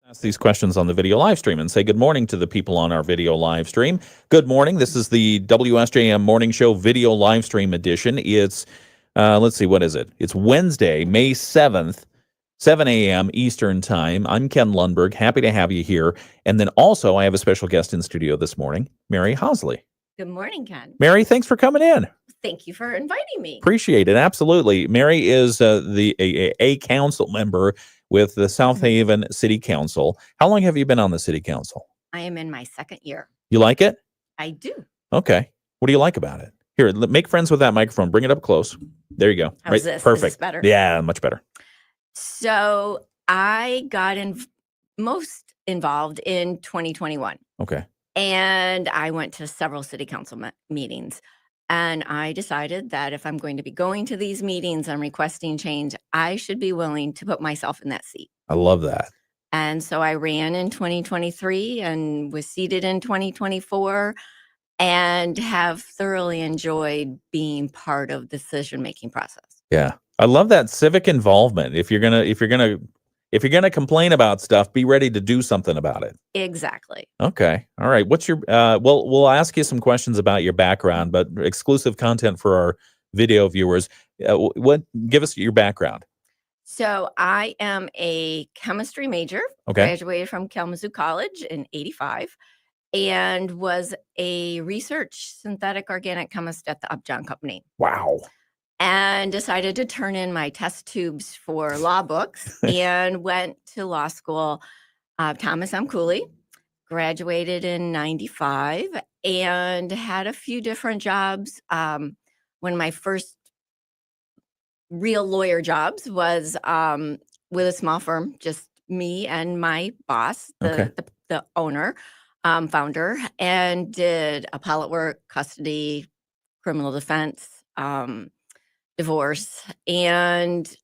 Ask these questions on the video live stream and say good morning to the people on our video live stream. Good morning. This is the WSJM Morning Show video live stream edition. It's, let's see, what is it? It's Wednesday, May 7th, 7 a.m. Eastern Time. I'm Ken Lundberg. Happy to have you here. And then also, I have a special guest in studio this morning, Mary Hosley. Good morning, Ken. Mary, thanks for coming in. Thank you for inviting me. Appreciate it. Absolutely. Mary is a council member with the South Haven City Council. How long have you been on the City Council? I am in my second year. You like it? I do. Okay. What do you like about it? Here, make friends with that microphone. Bring it up close. There you go. How's this? Perfect. Is this better? Yeah, much better. So I got most involved in 2021. Okay. And I went to several city council meetings. And I decided that if I'm going to be going to these meetings and requesting change, I should be willing to put myself in that seat. I love that. And so I ran in 2023 and was seated in 2024 and have thoroughly enjoyed being part of the decision-making process. Yeah. I love that civic involvement. If you're gonna complain about stuff, be ready to do something about it. Exactly. Okay. All right. What's your we'll ask you some questions about your background, but exclusive content for our video viewers. Give us your background. So I am a chemistry major. Okay. Graduated from Kalamazoo College in '85 and was a research synthetic organic chemist at the Upjohn Company. Wow. And decided to turn in my test tubes for law books and went to law school. Thomas M. Cooley, graduated in '95 and had a few different jobs. One of my first real lawyer jobs was with a small firm, just me and my boss, the owner, founder, and did appellate work, custody, criminal defense, divorce, and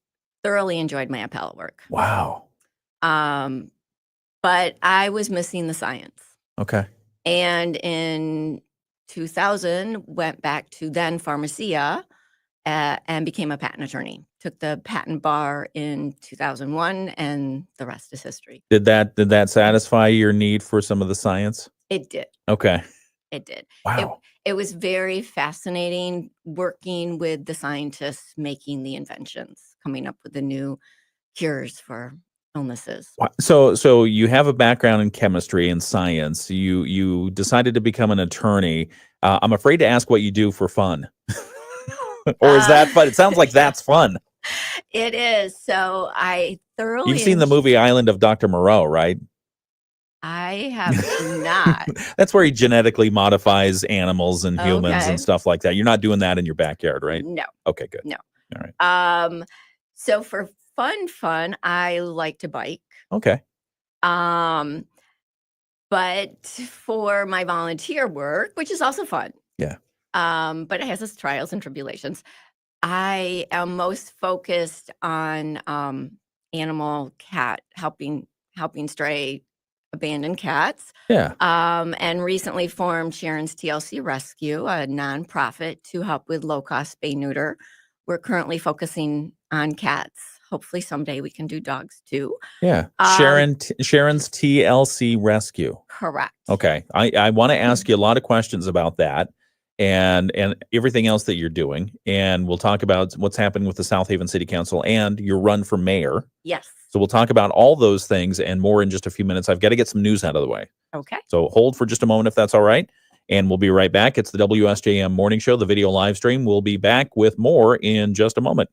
thoroughly enjoyed my appellate work. Wow. But I was missing the science. Okay. And in 2000, went back to then Pharmacia and became a patent attorney. Took the patent bar in 2001, and the rest is history. Did that satisfy your need for some of the science? It did. Okay. It did. Wow. It was very fascinating working with the scientists making the inventions, coming up with the new cures for illnesses. So you have a background in chemistry and science. You decided to become an attorney. I'm afraid to ask what you do for fun. Or is that fun? It sounds like that's fun. It is. So I thoroughly... You've seen the movie Island of Dr. Moreau, right? I have not. That's where he genetically modifies animals and humans and stuff like that. You're not doing that in your backyard, right? No. Okay, good. No. All right. So for fun, I like to bike. Okay. But for my volunteer work, which is also fun. Yeah. But it has its trials and tribulations. I am most focused on animal cat helping stray abandoned cats. Yeah. And recently formed Sharon's TLC Rescue, a nonprofit to help with low-cost spay neuter. We're currently focusing on cats. Hopefully someday we can do dogs too. Yeah. Sharon's TLC Rescue. Correct. Okay. I want to ask you a lot of questions about that and everything else that you're doing. And we'll talk about what's happening with the South Haven City Council and your run for mayor. Yes. So we'll talk about all those things and more in just a few minutes. I've got to get some news out of the way. Okay. So hold for just a moment if that's all right. And we'll be right back. It's the WSJM Morning Show, the video live stream. We'll be back with more in just a moment.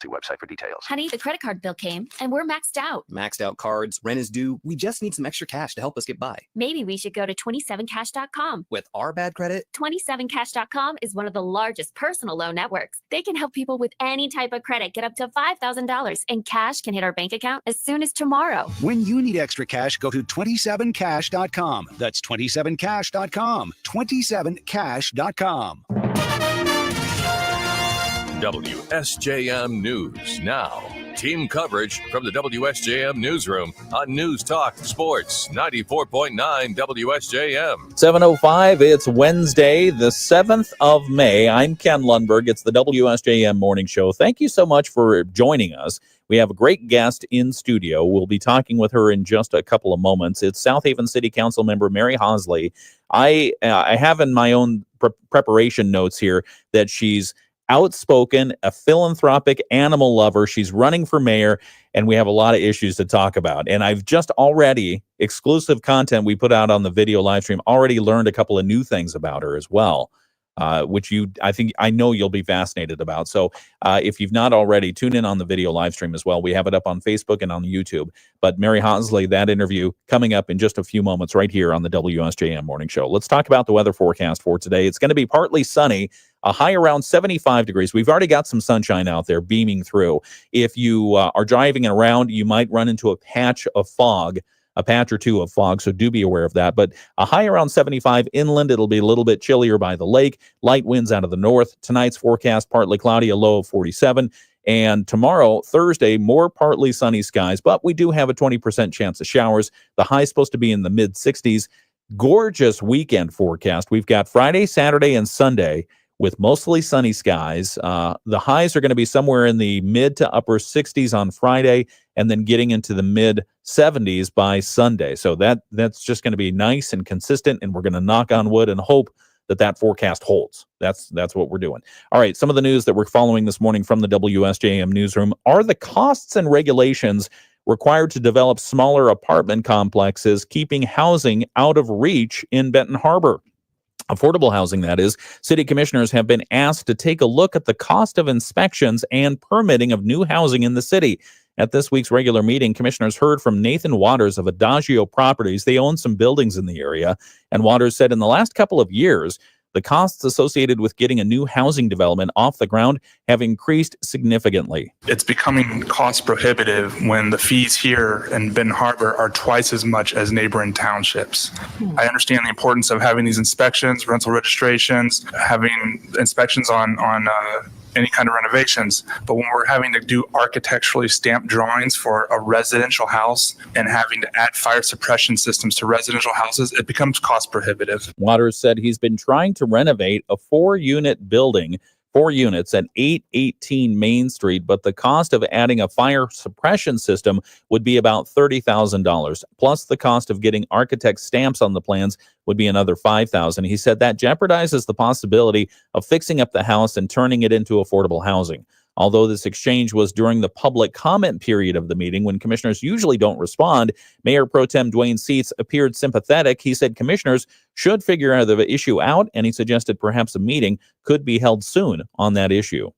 See website for details. Honey, the credit card bill came and we're maxed out. Maxed out cards, rent is due. We just need some extra cash to help us get by. Maybe we should go to 27cash.com. With our bad credit, 27cash.com is one of the largest personal loan networks. They can help people with any type of credit get up to $5,000, and cash can hit our bank account as soon as tomorrow. When you need extra cash, go to 27cash.com. That's 27cash.com. 27cash.com. WSJM News now. Team coverage from the WSJM newsroom on News Talk Sports 94.9 WSJM. 7:05. It's Wednesday, the 7th of May. I'm Ken Lundberg. It's the WSJM Morning Show. Thank you so much for joining us. We have a great guest in studio. We'll be talking with her in just a couple of moments. It's South Haven City Council member Mary Hosley. I have in my own preparation notes here that she's outspoken, a philanthropic animal lover. She's running for mayor, and we have a lot of issues to talk about. And I've just already, exclusive content we put out on the video live stream, already learned a couple of new things about her as well, which I know you'll be fascinated about. So if you've not already, tune in on the video live stream as well. We have it up on Facebook and on YouTube. But Mary Hosley, that interview coming up in just a few moments right here on the WSJM Morning Show. Let's talk about the weather forecast for today. It's going to be partly sunny, a high around 75 degrees. We've already got some sunshine out there beaming through. If you are driving around, you might run into a patch of fog, a patch or two of fog, so do be aware of that. But a high around 75 inland. It'll be a little bit chillier by the lake. Light winds out of the north. Tonight's forecast, partly cloudy, a low of 47. And tomorrow, Thursday, more partly sunny skies, but we do have a 20% chance of showers. The high is supposed to be in the mid-60s. Gorgeous weekend forecast. We've got Friday, Saturday, and Sunday with mostly sunny skies. The highs are going to be somewhere in the mid to upper 60s on Friday, and then getting into the mid 70s by Sunday. So that's just going to be nice and consistent, and we're going to knock on wood and hope that forecast holds. That's what we're doing. All right, some of the news that we're following this morning from the WSJM newsroom are the costs and regulations required to develop smaller apartment complexes, keeping housing out of reach in Benton Harbor. Affordable housing, that is. City commissioners have been asked to take a look at the cost of inspections and permitting of new housing in the city. At this week's regular meeting, commissioners heard from Nathan Waters of Adagio Properties. They own some buildings in the area, and Waters said in the last couple of years, the costs associated with getting a new housing development off the ground have increased significantly. It's becoming cost prohibitive when the fees here in Benton Harbor are twice as much as neighboring townships. I understand the importance of having these inspections, rental registrations, having inspections on any kind of renovations. But when we're having to do architecturally stamped drawings for a residential house and having to add fire suppression systems to residential houses, it becomes cost prohibitive. Waters said he's been trying to renovate a 4-unit building, 4 units at 818 Main Street, but the cost of adding a fire suppression system would be about $30,000. Plus the cost of getting architect stamps on the plans would be another $5,000. He said that jeopardizes the possibility of fixing up the house and turning it into affordable housing. Although this exchange was during the public comment period of the meeting, when commissioners usually don't respond, Mayor Pro Tem Dwayne Seats appeared sympathetic. He said commissioners should figure the issue out, and he suggested perhaps a meeting could be held soon on that issue.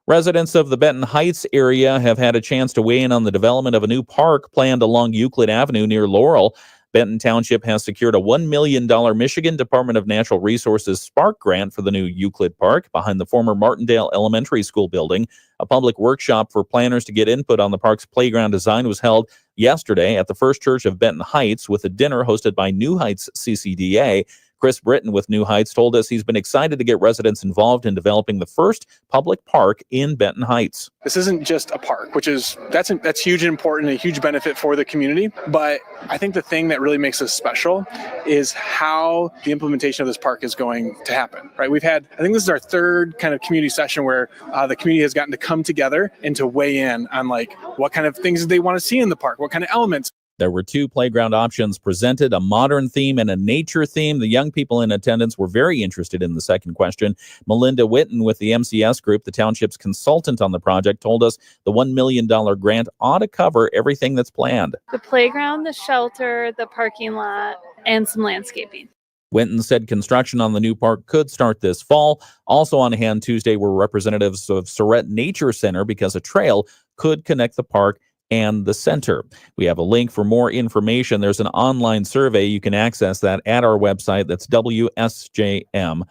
Residents of the Benton Heights area have had a chance to weigh in on the development of a new park planned along Euclid Avenue near Laurel. Benton Township has secured a $1 million Michigan Department of Natural Resources Spark grant for the new Euclid Park behind the former Martindale Elementary School building. A public workshop for planners to get input on the park's playground design was held yesterday at the First Church of Benton Heights with a dinner hosted by New Heights CCDA. Chris Britton with New Heights told us he's been excited to get residents involved in developing the first public park in Benton Heights. This isn't just a park, that's huge and important, a huge benefit for the community. But I think the thing that really makes us special is how the implementation of this park is going to happen, right? I think this is our third kind of community session where the community has gotten to come together and to weigh in on what kind of things they want to see in the park, what kind of elements. There were 2 playground options presented, a modern theme and a nature theme. The young people in attendance were very interested in the second question. Melinda Witten with the MCS Group, the township's consultant on the project, told us the $1 million grant ought to cover everything that's planned. The playground, the shelter, the parking lot, and some landscaping. Winton said construction on the new park could start this fall. Also on hand Tuesday were representatives of Surrett Nature Center because a trail could connect the park and the center. We have a link for more information. There's an online survey. You can access that at our website. That's WSJM.com.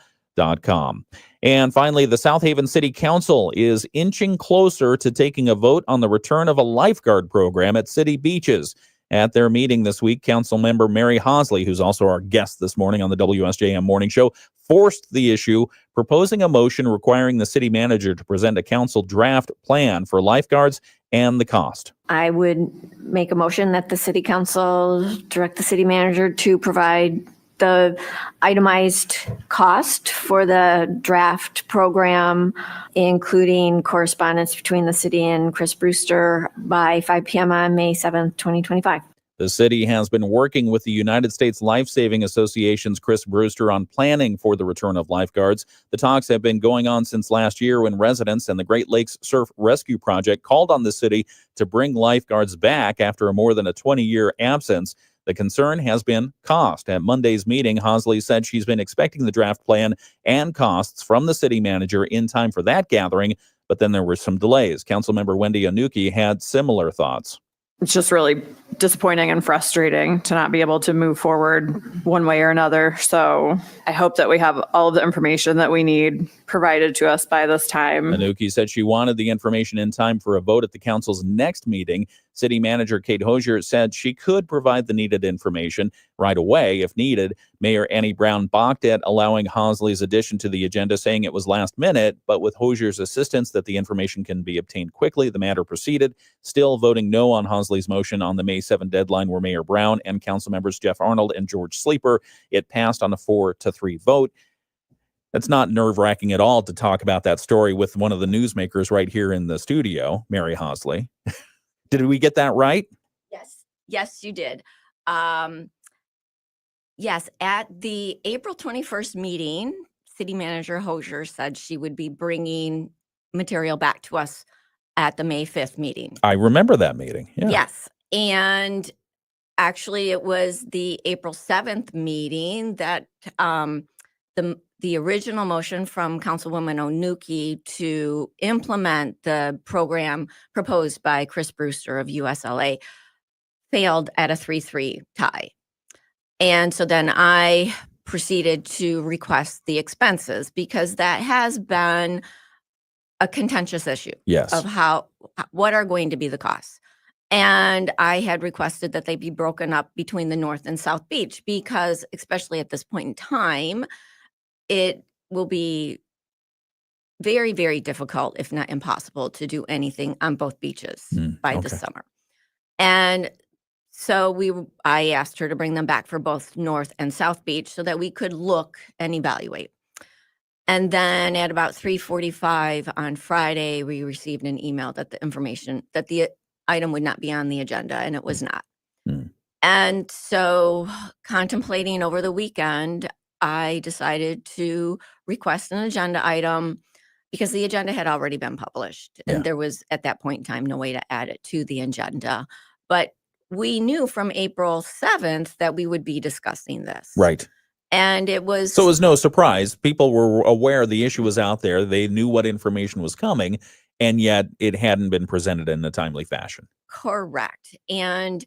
And finally, the South Haven City Council is inching closer to taking a vote on the return of a lifeguard program at city beaches. At their meeting this week, Councilmember Mary Hosley, who's also our guest this morning on the WSJM Morning Show, forced the issue, proposing a motion requiring the city manager to present a council draft plan for lifeguards and the cost. I would make a motion that the city council direct the city manager to provide the itemized cost for the draft program, including correspondence between the city and Chris Brewster by 5 p.m. on May 7th, 2025. The city has been working with the United States Life-Saving Association's Chris Brewster on planning for the return of lifeguards. The talks have been going on since last year when residents and the Great Lakes Surf Rescue Project called on the city to bring lifeguards back after a more than a 20-year absence. The concern has been cost. At Monday's meeting, Hosley said she's been expecting the draft plan and costs from the city manager in time for that gathering, but then there were some delays. Councilmember Wendy Anuki had similar thoughts. It's just really disappointing and frustrating to not be able to move forward one way or another. So I hope that we have all of the information that we need provided to us by this time. Anuki said she wanted the information in time for a vote at the council's next meeting. City Manager Kate Hosier said she could provide the needed information right away if needed. Mayor Annie Brown balked at allowing Hosley's addition to the agenda, saying it was last minute, but with Hosier's assistance that the information can be obtained quickly, the matter proceeded. Still voting no on Hosley's motion on the May 7 deadline were Mayor Brown and council members Jeff Arnold and George Sleeper. It passed on a 4-3 vote. It's not nerve-wracking at all to talk about that story with one of the newsmakers right here in the studio, Mary Hosley. Did we get that right? Yes. Yes, you did. Yes, at the April 21st meeting, City Manager Hosier said she would be bringing material back to us at the May 5th meeting. I remember that meeting. Yeah. Yes. And actually, it was the April 7th meeting that the original motion from Councilwoman Onuki to implement the program proposed by Chris Brewster of USLA failed at a 3-3 tie. And so then I proceeded to request the expenses because that has been a contentious issue. Yes. Of what are going to be the costs. And I had requested that they be broken up between the North and South Beach because, especially at this point in time, it will be very, very difficult, if not impossible, to do anything on both beaches by this summer. And so I asked her to bring them back for both North and South Beach so that we could look and evaluate. And then at about 3:45 on Friday, we received an email that the item would not be on the agenda, and it was not. And so contemplating over the weekend, I decided to request an agenda item because the agenda had already been published. And there was, at that point in time, no way to add it to the agenda. But we knew from April 7th that we would be discussing this. Right. And it was... So it was no surprise. People were aware the issue was out there. They knew what information was coming, and yet it hadn't been presented in a timely fashion. Correct. And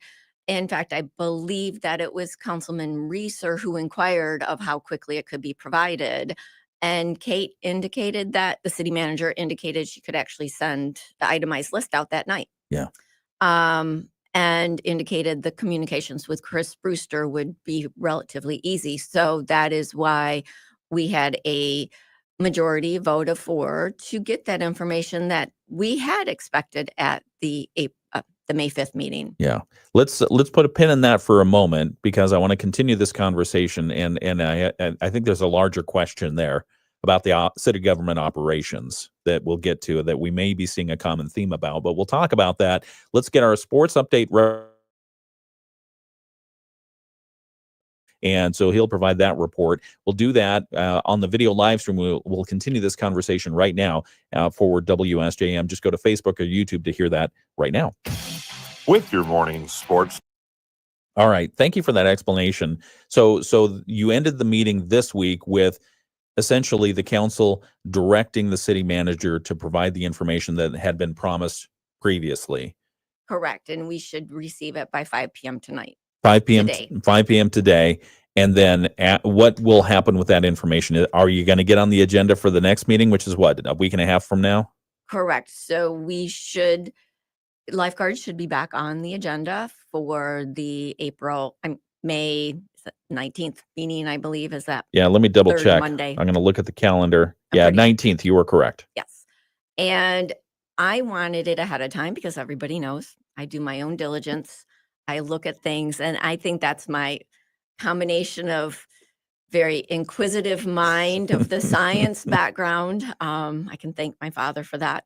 in fact, I believe that it was Councilman Reeser who inquired of how quickly it could be provided. And Kate indicated that the city manager indicated she could actually send the itemized list out that night. Yeah. And indicated the communications with Chris Brewster would be relatively easy. So that is why we had a majority vote of 4 to get that information that we had expected at the May 5th meeting. Yeah. Let's put a pin in that for a moment because I want to continue this conversation. And I think there's a larger question there about the city government operations that we'll get to that we may be seeing a common theme about, but we'll talk about that. Let's get our sports update. And so he'll provide that report. We'll do that on the video live stream. We'll continue this conversation right now for WSJM. Just go to Facebook or YouTube to hear that right now. With your morning sports. All right. Thank you for that explanation. So you ended the meeting this week with essentially the council directing the city manager to provide the information that had been promised previously. Correct. And we should receive it by 5 p.m. tonight. 5 p.m. Today. 5 p.m. today. And then what will happen with that information? Are you going to get on the agenda for the next meeting, which is what, a week and a half from now? Correct. So lifeguards should be back on the agenda for the May 19th meeting, I believe. Is that? Yeah, let me double check. Monday. I'm going to look at the calendar. Yeah, 19th. You were correct. Yes. And I wanted it ahead of time because everybody knows I do my own diligence. I look at things, and I think that's my combination of very inquisitive mind of the science background. I can thank my father for that.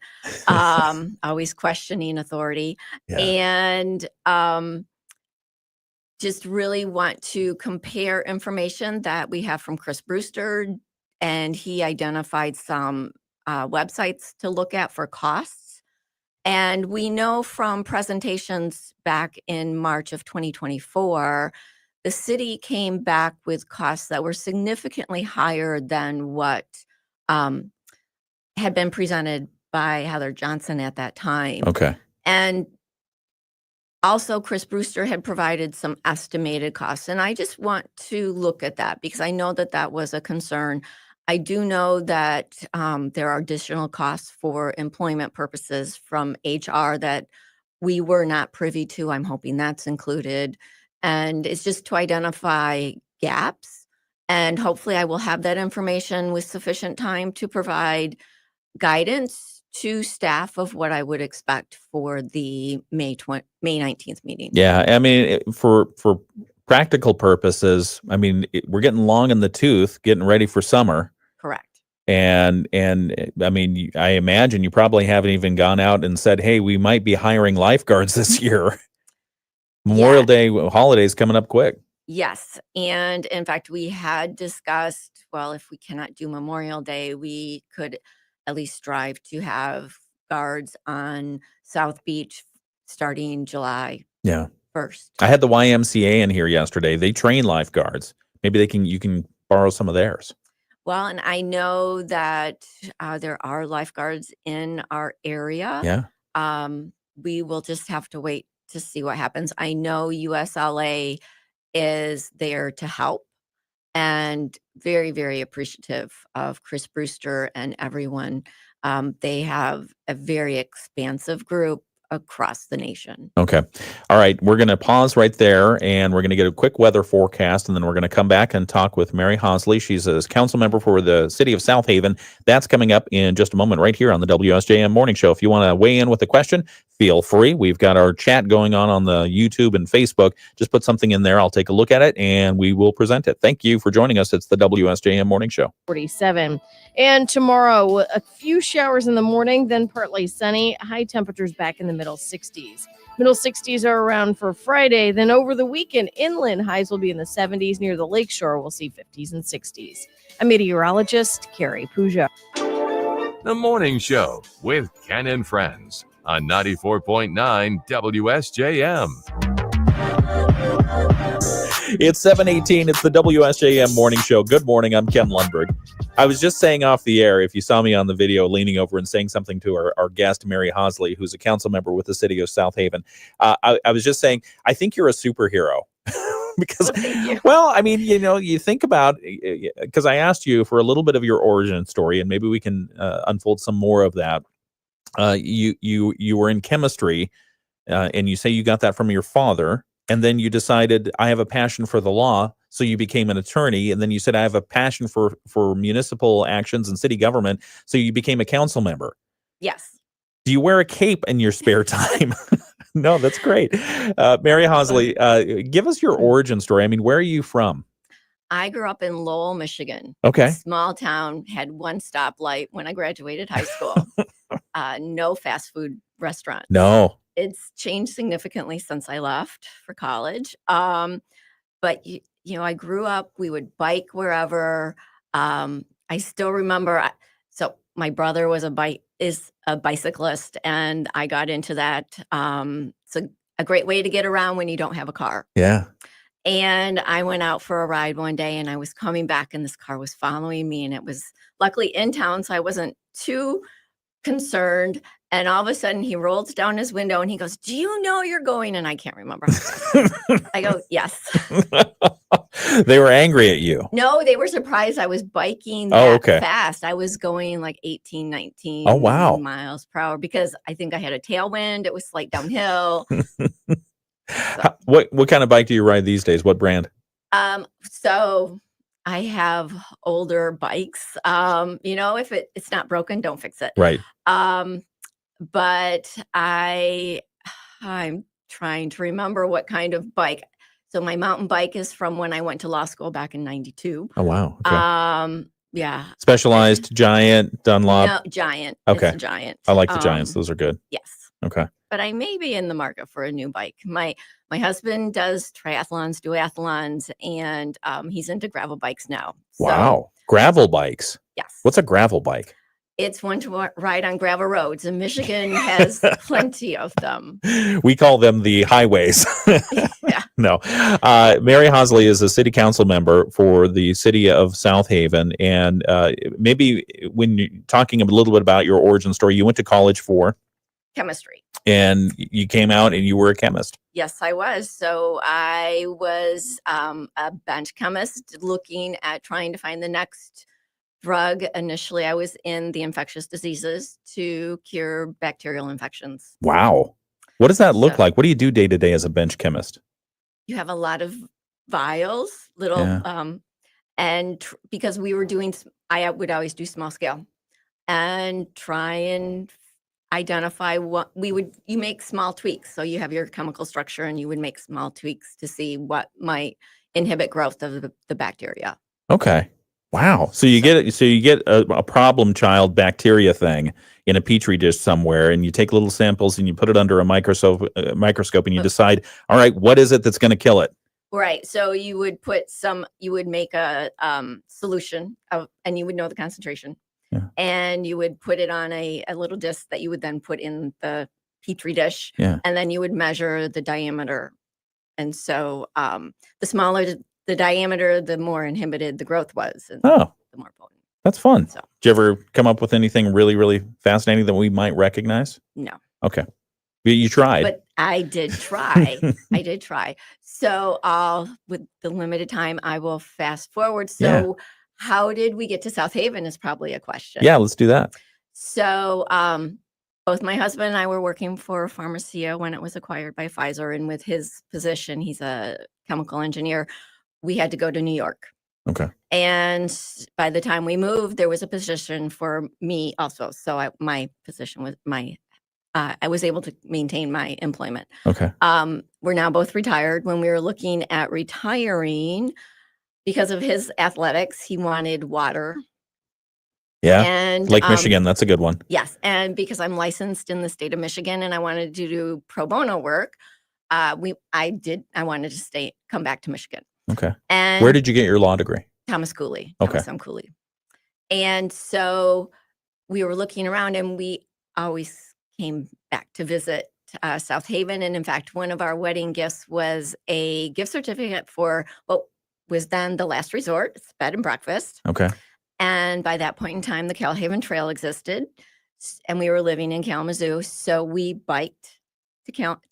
Always questioning authority. Yeah. And just really want to compare information that we have from Chris Brewster, and he identified some websites to look at for costs. And we know from presentations back in March of 2024, the city came back with costs that were significantly higher than what had been presented by Heather Johnson at that time. Okay. And also, Chris Brewster had provided some estimated costs, and I just want to look at that because I know that that was a concern. I do know that there are additional costs for employment purposes from HR that we were not privy to. I'm hoping that's included. And it's just to identify gaps. And hopefully I will have that information with sufficient time to provide guidance to staff of what I would expect for the May 19th meeting. Yeah, I mean, for practical purposes, I mean, we're getting long in the tooth, getting ready for summer. Correct. And I mean, I imagine you probably haven't even gone out and said, "Hey, we might be hiring lifeguards this year." Memorial Day holidays coming up quick. Yes. And in fact, we had discussed, well, if we cannot do Memorial Day, we could at least strive to have guards on South Beach starting July 1st. I had the YMCA in here yesterday. They train lifeguards. Maybe you can borrow some of theirs. Well, and I know that there are lifeguards in our area. Yeah. We will just have to wait to see what happens. I know USLA is there to help, and very, very appreciative of Chris Brewster and everyone. They have a very expansive group across the nation. Okay. All right. We're going to pause right there, and we're going to get a quick weather forecast, and then we're going to come back and talk with Mary Hosley. She's a council member for the city of South Haven. That's coming up in just a moment right here on the WSJM Morning Show. If you want to weigh in with a question, feel free. We've got our chat going on the YouTube and Facebook. Just put something in there. I'll take a look at it, and we will present it. Thank you for joining us. It's the WSJM Morning Show. 47. And tomorrow, a few showers in the morning, then partly sunny. High temperatures back in the middle 60s. Middle 60s are around for Friday. Then over the weekend, inland highs will be in the 70s. Near the lakeshore, we'll see 50s and 60s. I'm meteorologist Carrie Puja. The Morning Show with Ken and Friends on 94.9 WSJM. It's 7:18. It's the WSJM Morning Show. Good morning. I'm Ken Lundberg. I was just saying off the air, if you saw me on the video leaning over and saying something to our guest, Mary Hosley, who's a council member with the city of South Haven, I was just saying, I think you're a superhero. Because, well, I mean, you think about, because I asked you for a little bit of your origin story, and maybe we can unfold some more of that. You were in chemistry, and you say you got that from your father. And then you decided, I have a passion for the law, so you became an attorney. And then you said, I have a passion for municipal actions and city government, so you became a council member. Yes. Do you wear a cape in your spare time? No, that's great. Mary Hosley, give us your origin story. I mean, where are you from? I grew up in Lowell, Michigan. Okay. Small town, had one stoplight when I graduated high school. No fast food restaurant. No. It's changed significantly since I left for college. But I grew up, we would bike wherever. I still remember, so my brother was is a bicyclist, and I got into that. It's a great way to get around when you don't have a car. Yeah. And I went out for a ride one day, and I was coming back, and this car was following me, and it was luckily in town, so I wasn't too concerned. And all of a sudden he rolls down his window and he goes, "Do you know you're going?" And I can't remember. I go, "Yes." They were angry at you. No, they were surprised I was biking that fast. I was going like 18, 19 miles per hour because I think I had a tailwind. It was slight downhill. What kind of bike do you ride these days? What brand? So I have older bikes. If it's not broken, don't fix it. Right. but I'm trying to remember what kind of bike. So my mountain bike is from when I went to law school back in 92. Oh, wow. Okay. Yeah. Specialized, Giant, Dunlop. No, Giant. Okay. It's a Giant. I like the Giants. Those are good. Yes. Okay. But I may be in the market for a new bike. My husband does triathlons, duathlons, and he's into gravel bikes now. So, Wow. Gravel bikes. yes. What's a gravel bike? It's one to ride on gravel roads, and Michigan has plenty of them. We call them the highways. Yeah. No. Mary Hosley is a city council member for the city of South Haven. And maybe when you're talking a little bit about your origin story, you went to college for? Chemistry. And you came out and you were a chemist. Yes, I was. So I was a bench chemist looking at trying to find the next drug. Initially, I was in the infectious diseases to cure bacterial infections. Wow. What does that look like? What do you do day to day as a bench chemist? You have a lot of vials, little, because we were doing, I would always do small scale and try and identify what you make small tweaks. So you have your chemical structure and you would make small tweaks to see what might inhibit growth of the bacteria. Okay. Wow. So you get a problem child bacteria thing in a petri dish somewhere, and you take little samples and you put it under a microscope and you decide, all right, what is it that's going to kill it? Right. So you would make a solution and you would know the concentration. Yeah. And you would put it on a little disc that you would then put in the petri dish. Yeah. And then you would measure the diameter. And so the smaller the diameter, the more inhibited the growth was. And the more potent. That's fun. So, did you ever come up with anything really, really fascinating that we might recognize? No. Okay. You tried. But I did try. I did try. So with the limited time, I will fast forward. So how did we get to South Haven is probably a question. Yeah, let's do that. So both my husband and I were working for Pharmacia when it was acquired by Pfizer. And with his position, he's a chemical engineer, we had to go to New York. Okay. And by the time we moved, there was a position for me also. So my position was I was able to maintain my employment. Okay. We're now both retired. When we were looking at retiring, because of his athletics, he wanted water. Yeah. And Lake Michigan, that's a good one. Yes. And because I'm licensed in the state of Michigan and I wanted to do pro bono work, I wanted to come back to Michigan. Okay. And where did you get your law degree? Thomas Cooley. Okay. Thomas M. Cooley. And so we were looking around and we always came back to visit South Haven. And in fact, one of our wedding gifts was a gift certificate for what was then the Last Resort. It's bed and breakfast. Okay. And by that point in time, the Calhaven Trail existed and we were living in Kalamazoo. So we biked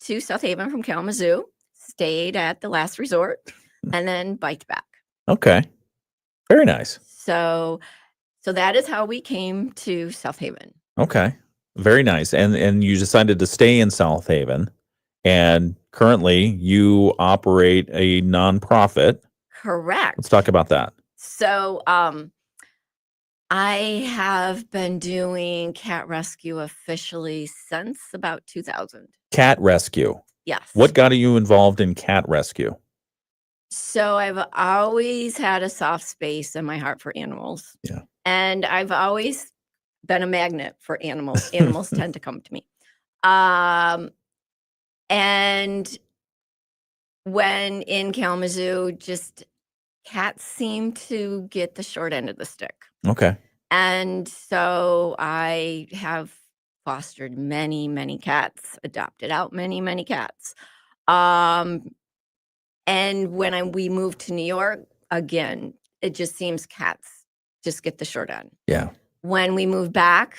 to South Haven from Kalamazoo, stayed at the Last Resort, and then biked back. Okay. Very nice. So that is how we came to South Haven. Okay. Very nice. And you decided to stay in South Haven, and currently you operate a nonprofit. Correct. Let's talk about that. So I have been doing cat rescue officially since about 2000. Cat rescue. Yes. What got you involved in cat rescue? So I've always had a soft space in my heart for animals. Yeah. And I've always been a magnet for animals. Animals tend to come to me. And when in Kalamazoo, just cats seem to get the short end of the stick. Okay. And so I have fostered many, many cats, adopted out many, many cats. And when we moved to New York, again, it just seems cats just get the short end. Yeah. When we moved back,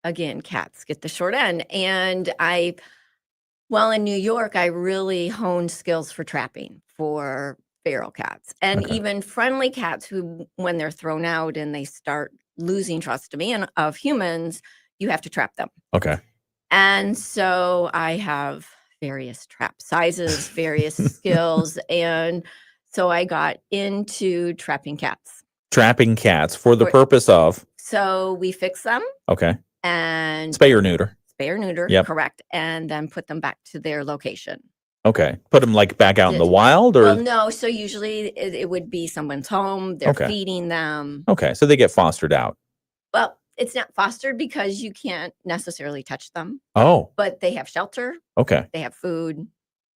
again, cats get the short end. And in New York, I really honed skills for trapping for feral cats and even friendly cats who, when they're thrown out and they start losing trust to me and of humans, you have to trap them. Okay. And so I have various trap sizes, various skills. And so I got into trapping cats. Trapping cats for the purpose of? So we fix them. Okay. And spay or neuter. spay or neuter, Yep. correct, and then put them back to their location. Okay. Put them like back out in the Did- wild, or Well, no. So usually it would be someone's home. They're Okay. feeding them. okay, so they get fostered out. Well, it's not fostered because you can't necessarily touch them, Oh, but they have shelter, okay. they have food,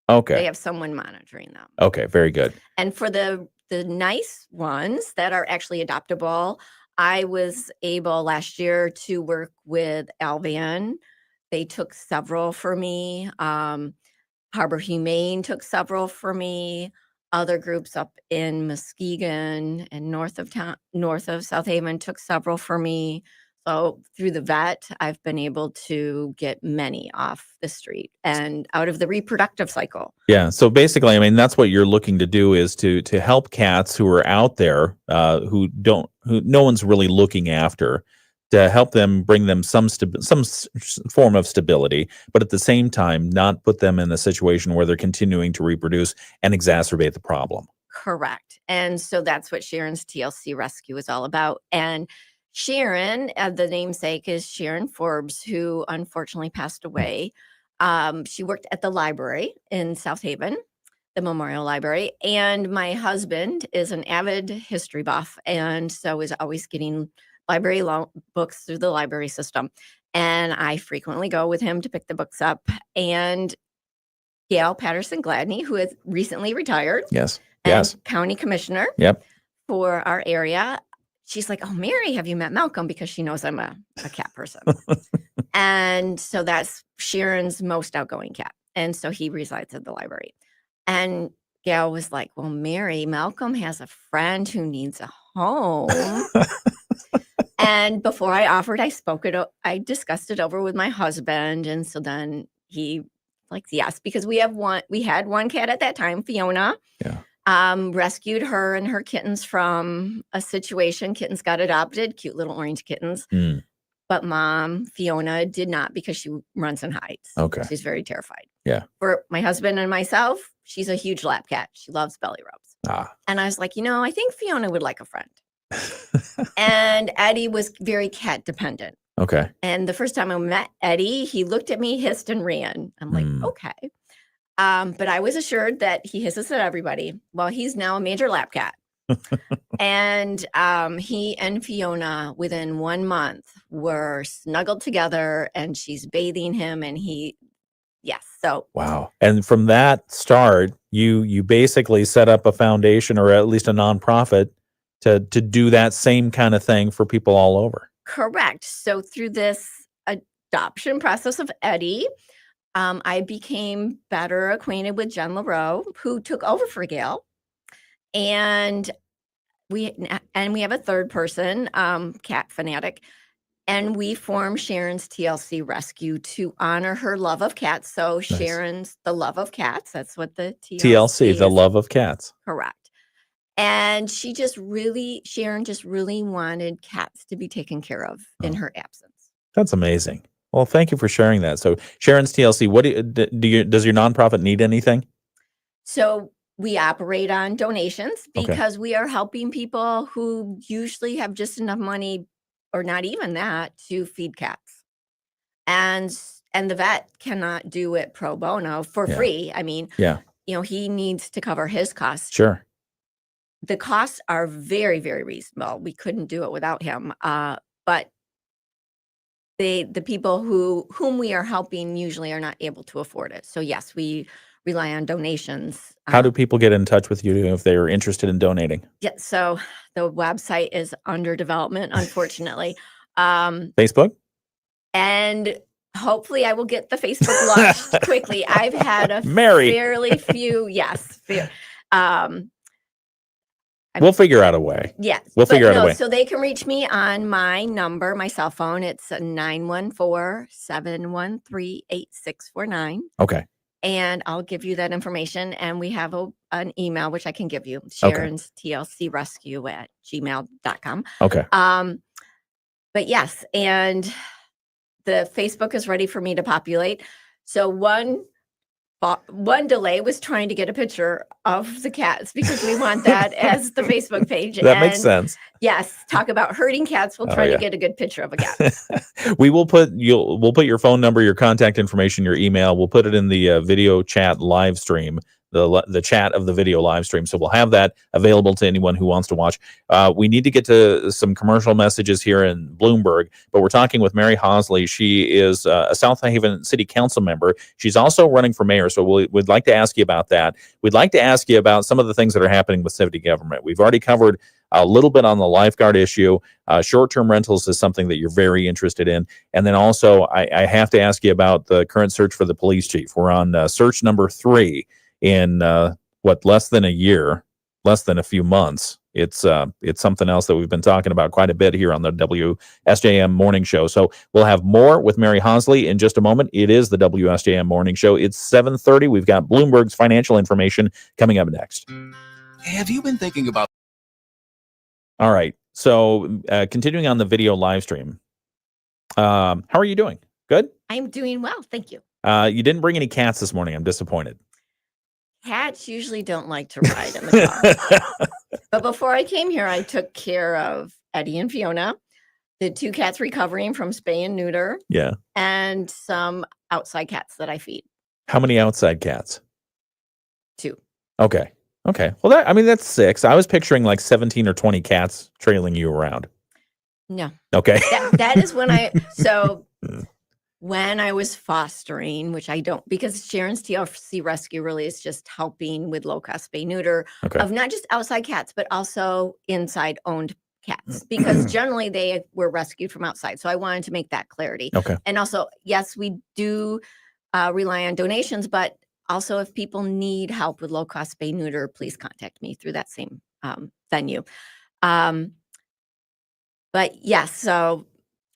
Okay. they have someone monitoring them. Okay, very good. And for the nice ones that are actually adoptable, I was able last year to work with Alvan. They took several for me. Harbor Humane took several for me. Other groups up in Muskegon and north of South Haven took several for me. So through the vet, I've been able to get many off the street and out of the reproductive cycle. Yeah. So basically, I mean, that's what you're looking to do, is to help cats who are out there, who no one's really looking after, to help them, bring them some form of stability, but at the same time, not put them in a situation where they're continuing to reproduce and exacerbate the problem. Correct. And so that's what Sharon's TLC Rescue is all about. And Sharon, the namesake, is Sharon Forbes, who unfortunately passed away. She worked at the library in South Haven, the Memorial Library. And my husband is an avid history buff, and so is always getting library books through the library system. And I frequently go with him to pick the books up. And Gail Patterson Gladney, who has recently retired, Yes. and Yes. county commissioner Yep. for our area, she's like, "Oh, Mary, have you met Malcolm?" Because she knows I'm a cat person. And so that's Sharon's most outgoing cat. And so he resides at the library. And Gail was like, "Well, Mary, Malcolm has a friend who needs a home." And before I offered, I discussed it over with my husband. And so then he like, yes, because we had one cat at that time, Fiona. Yeah. Rescued her and her kittens from a situation. Kittens got adopted, cute little orange kittens. Mm. But mom, Fiona, did not, because she runs and hides. Okay. She's very terrified. Yeah. For my husband and myself, she's a huge lap cat. She loves belly rubs. Ah. And I was like, I think Fiona would like a friend. And Eddie was very cat dependent. Okay. And the first time I met Eddie, he looked at me, hissed, and ran. I'm like, okay. But I was assured that he hisses at everybody. Well, he's now a major lap cat. And he and Fiona, within 1 month, were snuggled together, and she's bathing him, and yes. So Wow. And from that start, you basically set up a foundation, or at least a nonprofit, to do that same kind of thing for people all over. correct. So through this adoption process of Eddie, I became better acquainted with Jen LaRoe, who took over for Gail. And we have a third person, cat fanatic, and we formed Sharon's TLC Rescue to honor her love of cats. So Sharon's the love of cats. That's what the TLC, the is. love of cats. Correct. And Sharon just really wanted cats to be taken care of in her absence. That's amazing. Well, thank you for sharing that. So Sharon's TLC, what does your nonprofit need anything? So we operate on donations Okay. because we are helping people who usually have just enough money, or not even that, to feed cats. And the vet cannot do it pro bono for free. I mean, Yeah. he needs to cover his costs. Sure. The costs are very, very reasonable. We couldn't do it without him. But the people whom we are helping usually are not able to afford it. So yes, we rely on donations. How do people get in touch with you if they're interested in donating? Yeah, so the website is under development, unfortunately. Facebook? And hopefully I will get the Facebook launched quickly. I've had a Mary. fairly few, We'll figure out a way. yes. We'll but figure out a no, way. So they can reach me on my number, my cell phone. It's 914-713-8649. Okay. And I'll give you that information. And we have an email, which I can give you, Sharon's TLC Rescue at gmail.com. Okay. But yes, and the Facebook is ready for me to populate. So one one delay was trying to get a picture of the cats because we want that as the Facebook page. That makes sense. Yes, talk about hurting cats. We'll try to get a good picture of a cat. We'll put your phone number, your contact information, your email. We'll put it in the video chat live stream, the chat of the video live stream. So we'll have that available to anyone who wants to watch. We need to get to some commercial messages here in Bloomberg, but we're talking with Mary Hosley. She is a South Haven City Council member. She's also running for mayor. So we'd like to ask you about that. We'd like to ask you about some of the things that are happening with city government. We've already covered a little bit on the lifeguard issue. Short-term rentals is something that you're very interested in. And then also, I have to ask you about the current search for the police chief. We're on search number 3 in less than a year, less than a few months. It's something else that we've been talking about quite a bit here on the WSJM Morning Show. So we'll have more with Mary Hosley in just a moment. It is the WSJM Morning Show. It's 7:30. We've got Bloomberg's financial information coming up next. Have you been thinking about... All right. So continuing on the video live stream, how are you doing? Good? I'm doing well. Thank you. You didn't bring any cats this morning. I'm disappointed. Cats usually don't like to ride in the car. But before I came here, I took care of Eddie and Fiona, the 2 cats recovering from spay and neuter. Yeah. And some outside cats that I feed. How many outside cats? 2. Okay. Well, that's 6. I was picturing like 17 or 20 cats trailing you around. No. Okay. That is when I was fostering, which I don't, because Sharon's TLC Rescue really is just helping with low-cost spay neuter of not just outside cats, but also inside owned cats, because generally they were rescued from outside. So I wanted to make that clarity. Okay. And also, yes, we do rely on donations, but also if people need help with low-cost spay neuter, please contact me through that same venue. But yes, so.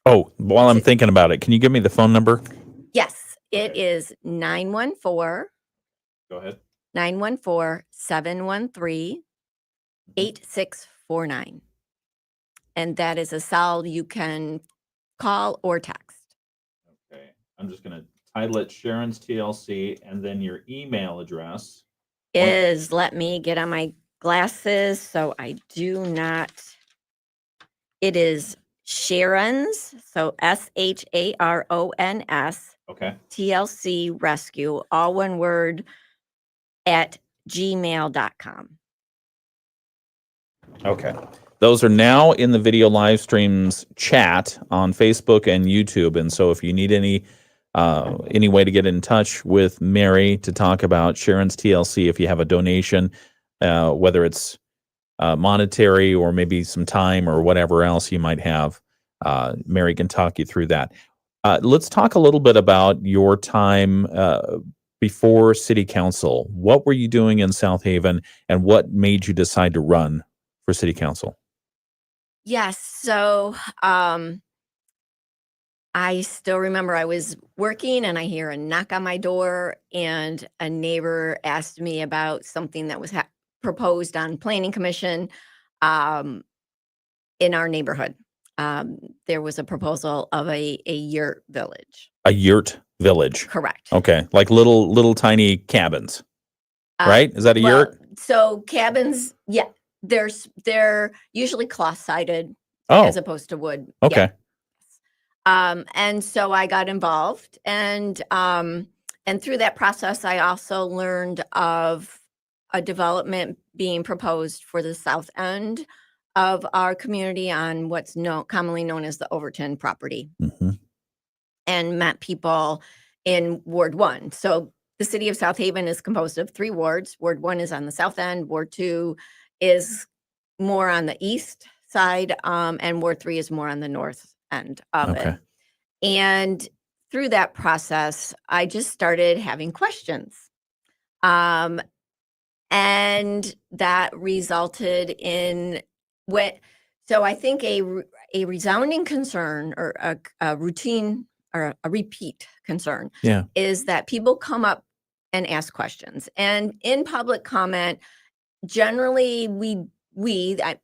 Oh, while I'm thinking about it, can you give me the phone number? Yes, it is 914. Go ahead. 914-713-8649. And that is a cell you can call or text. Okay. I'm just going to title it Sharon's TLC, and then your email address is, let me get on my glasses so I do not. It is Sharon's, so SHARONS. Okay. TLC Rescue, all one word, at gmail.com. Okay. Those are now in the video live streams chat on Facebook and YouTube. And so if you need any way to get in touch with Mary to talk about Sharon's TLC, if you have a donation, whether it's monetary or maybe some time or whatever else you might have, Mary can talk you through that. Let's talk a little bit about your time before City Council. What were you doing in South Haven, and what made you decide to run for City Council? Yes. So I still remember I was working and I hear a knock on my door, and a neighbor asked me about something that was proposed on Planning Commission in our neighborhood. There was a proposal of a yurt village. A yurt village. Correct. Okay. Like little tiny cabins, right? Is that a yurt? So cabins, yeah, they're usually cloth-sided as opposed to wood. Okay. Yeah. And so I got involved, and through that process, I also learned of a development being proposed for the south end of our community on what's commonly known as the Overton property, and met people in Ward 1. So the city of South Haven is composed of 3 wards. Ward 1 is on the south end. Ward 2 is more on the east side, and Ward 3 is more on the north end of it. And through that process, I just started having questions. And that resulted in so I think a resounding concern, or a routine or a repeat concern, is that people come up and ask questions. And in public comment, generally we,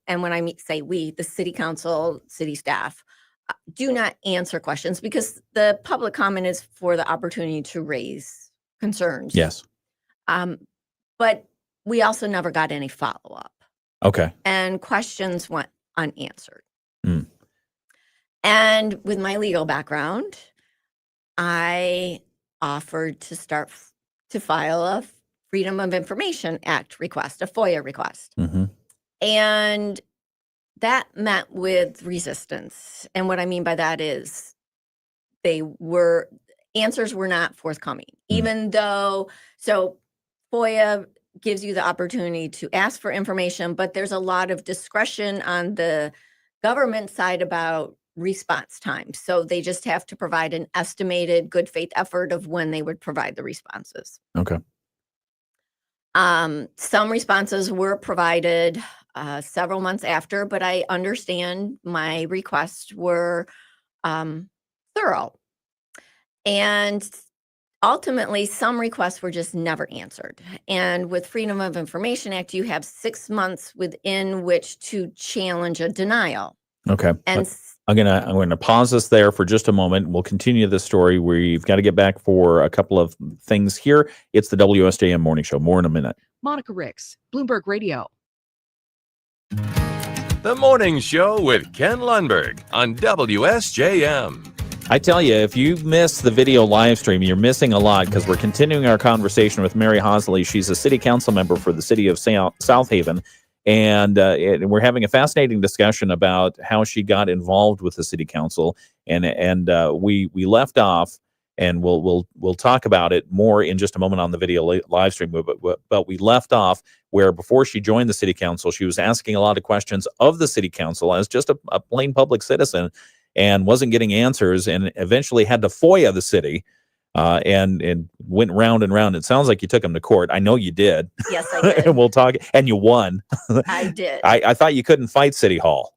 and when I say we, the city council, city staff, do not answer questions, because the public comment is for the opportunity to raise concerns But we also never got any follow-up. Okay. And questions went unanswered. Mm. And with my legal background, I offered to file a Freedom of Information Act request, a FOIA request. Mm-hmm. And that met with resistance. And what I mean by that is answers were not forthcoming, even though, so FOIA gives you the opportunity to ask for information, but there's a lot of discretion on the government side about response time. So they just have to provide an estimated good faith effort of when they would provide the responses. Okay. Some responses were provided several months after, but I understand my requests were thorough. And ultimately, some requests were just never answered. And with Freedom of Information Act, you have 6 months within which to challenge a denial. Okay. And I'm gonna pause us there for just a moment. We'll continue this story. We've got to get back for a couple of things here. It's the WSJM Morning Show. More in a minute. Monica Ricks, Bloomberg Radio. The Morning Show with Ken Lundberg on WSJM. I tell you, if you miss the video live stream, you're missing a lot because we're continuing our conversation with Mary Hosley. She's a city council member for the city of South Haven. And we're having a fascinating discussion about how she got involved with the city council. And we left off, and we'll talk about it more in just a moment on the video live stream. But we left off where before she joined the city council, she was asking a lot of questions of the city council as just a plain public citizen, and wasn't getting answers, and eventually had to FOIA the city, and went round and round. It sounds like you took him to court. I know you did. Yes, I did. And we'll talk. And you won. I did. I thought you couldn't fight City Hall.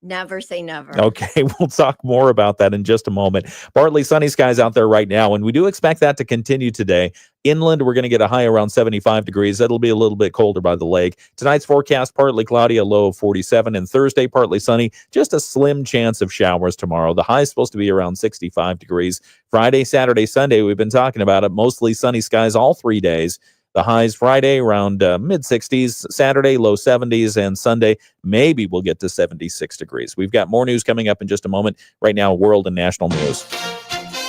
Never say never. Okay, we'll talk more about that in just a moment. Partly sunny skies out there right now, and we do expect that to continue today. Inland, we're going to get a high around 75 degrees. That'll be a little bit colder by the lake. Tonight's forecast, partly cloudy, a low of 47. And Thursday, partly sunny, just a slim chance of showers tomorrow. The high is supposed to be around 65 degrees. Friday, Saturday, Sunday, we've been talking about it. Mostly sunny skies all 3 days. The highs Friday around mid-60s, Saturday low 70s, and Sunday maybe we'll get to 76 degrees. We've got more news coming up in just a moment. Right now, world and national news.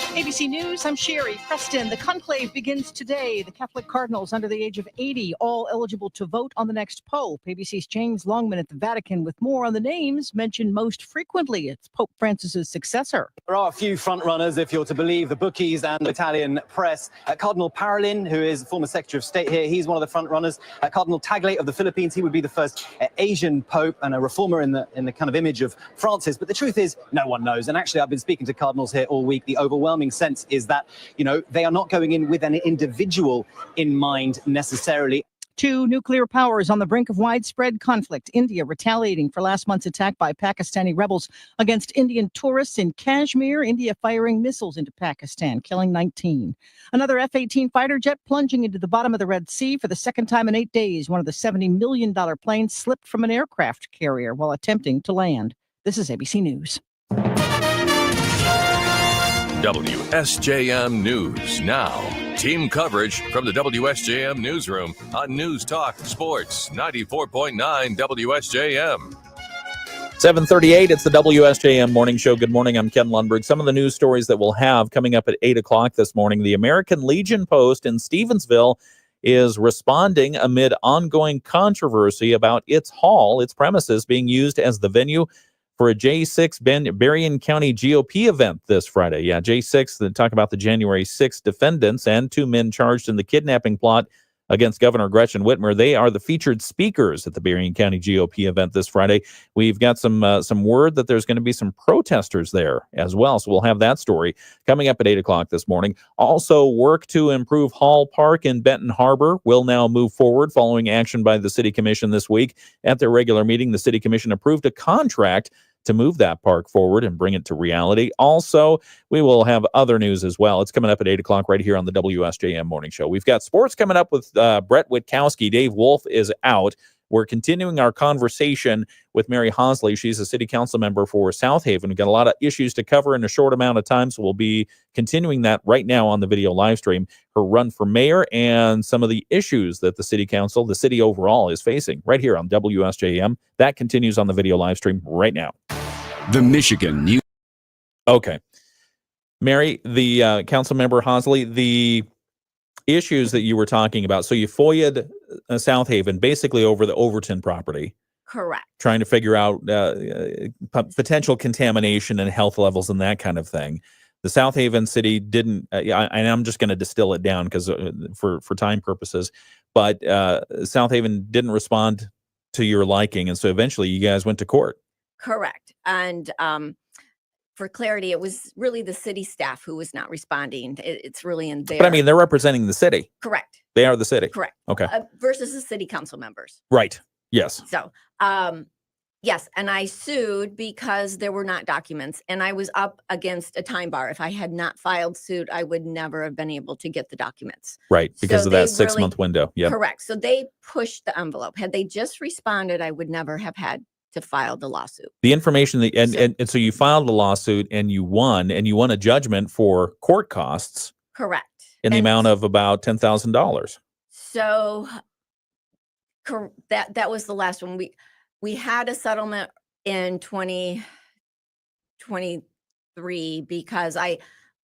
ABC News, I'm Sherry Preston. The conclave begins today. The Catholic cardinals under the age of 80, all eligible to vote on the next pope. ABC's James Longman at the Vatican with more on the names mentioned most frequently. It's Pope Francis's successor. There are a few front runners, if you're to believe the bookies and the Italian press. Cardinal Parolin, who is former Secretary of State here, he's one of the front runners. Cardinal Tagle of the Philippines, he would be the first Asian pope and a reformer in the kind of image of Francis. But the truth is, no one knows. And actually, I've been speaking to cardinals here all week. The overwhelming sense is that, they are not going in with an individual in mind necessarily. Two nuclear powers on the brink of widespread conflict. India retaliating for last month's attack by Pakistani rebels against Indian tourists in Kashmir. India firing missiles into Pakistan, killing 19. Another F-18 fighter jet plunging into the bottom of the Red Sea for the second time in 8 days. One of the $70 million planes slipped from an aircraft carrier while attempting to land. This is ABC News. WSJM News Now. Team coverage from the WSJM Newsroom on News Talk Sports 94.9 WSJM. 7:38, it's the WSJM Morning Show. Good morning, I'm Ken Lundberg. Some of the news stories that we'll have coming up at 8 o'clock this morning. The American Legion Post in Stevensville is responding amid ongoing controversy about its premises being used as the venue for a J6 Berrien County GOP event this Friday. Yeah, J6, they talk about the January 6th defendants and 2 men charged in the kidnapping plot against Governor Gretchen Whitmer. They are the featured speakers at the Berrien County GOP event this Friday. We've got some word that there's going to be some protesters there as well, so we'll have that story coming up at 8 o'clock this morning. Also, work to improve Hall Park in Benton Harbor will now move forward following action by the City Commission this week. At their regular meeting, the City Commission approved a contract to move that park forward and bring it to reality. Also, we will have other news as well. It's coming up at 8 o'clock right here on the WSJM Morning Show. We've got sports coming up with Brett Witkowski. Dave Wolf is out. We're continuing our conversation with Mary Hosley. She's a city council member for South Haven. We've got a lot of issues to cover in a short amount of time, so we'll be continuing that right now on the video live stream. Her run for mayor and some of the issues that the city council, the city overall, is facing right here on WSJM. That continues on the video live stream right now. The Michigan News. Okay. Mary, the council member Hosley, the issues that you were talking about. So you FOIA'd South Haven basically over the Overton property, Correct. trying to figure out potential contamination and health levels and that kind of thing. The South Haven city didn't, and I'm just going to distill it down because for time purposes, but South Haven didn't respond to your liking. And so eventually you guys went to court. Correct. And for clarity, it was really the city staff who was not responding. It's really in there. But I mean, they're representing the city. Correct. They are the city. Correct. Okay. Versus the city council members. Right. Yes. So, yes. And I sued because there were not documents and I was up against a time bar. If I had not filed suit, I would never have been able to get the documents. Right. Because So of that they 6-month window. Yeah. Correct. So they pushed the envelope. Had they just responded, I would never have had to file the lawsuit. The information that, and so you filed a lawsuit and you won a judgment for court costs Correct. in the amount of about $10,000. So that was the last one. We had a settlement in 2023 because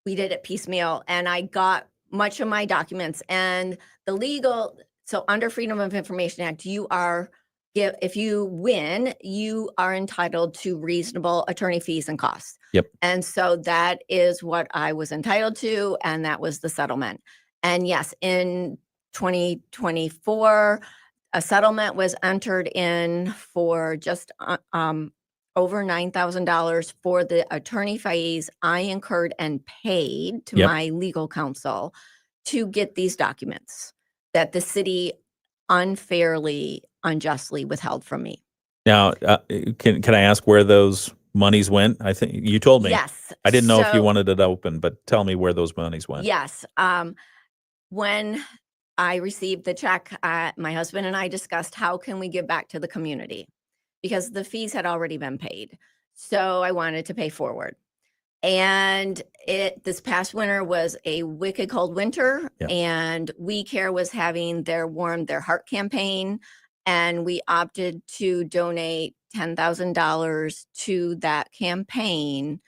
we did it piecemeal and I got much of my documents and the legal. So under Freedom of Information Act, if you win, you are entitled to reasonable attorney fees and costs. Yep. And so that is what I was entitled to, and that was the settlement. And yes, in 2024, a settlement was entered in for just over $9,000 for the attorney fees I incurred and paid to my legal counsel to get these documents that the city unjustly withheld from me. Now, can I ask where those monies went? I think you told me. Yes. I didn't know if you So- wanted it open, but tell me where those monies went. Yes. When I received the check, my husband and I discussed how can we give back to the community because the fees had already been paid. So I wanted to pay forward. And this past winter was a wicked cold winter, and We Care was having their Warm Their Heart campaign, and we opted to donate $10,000 to that campaign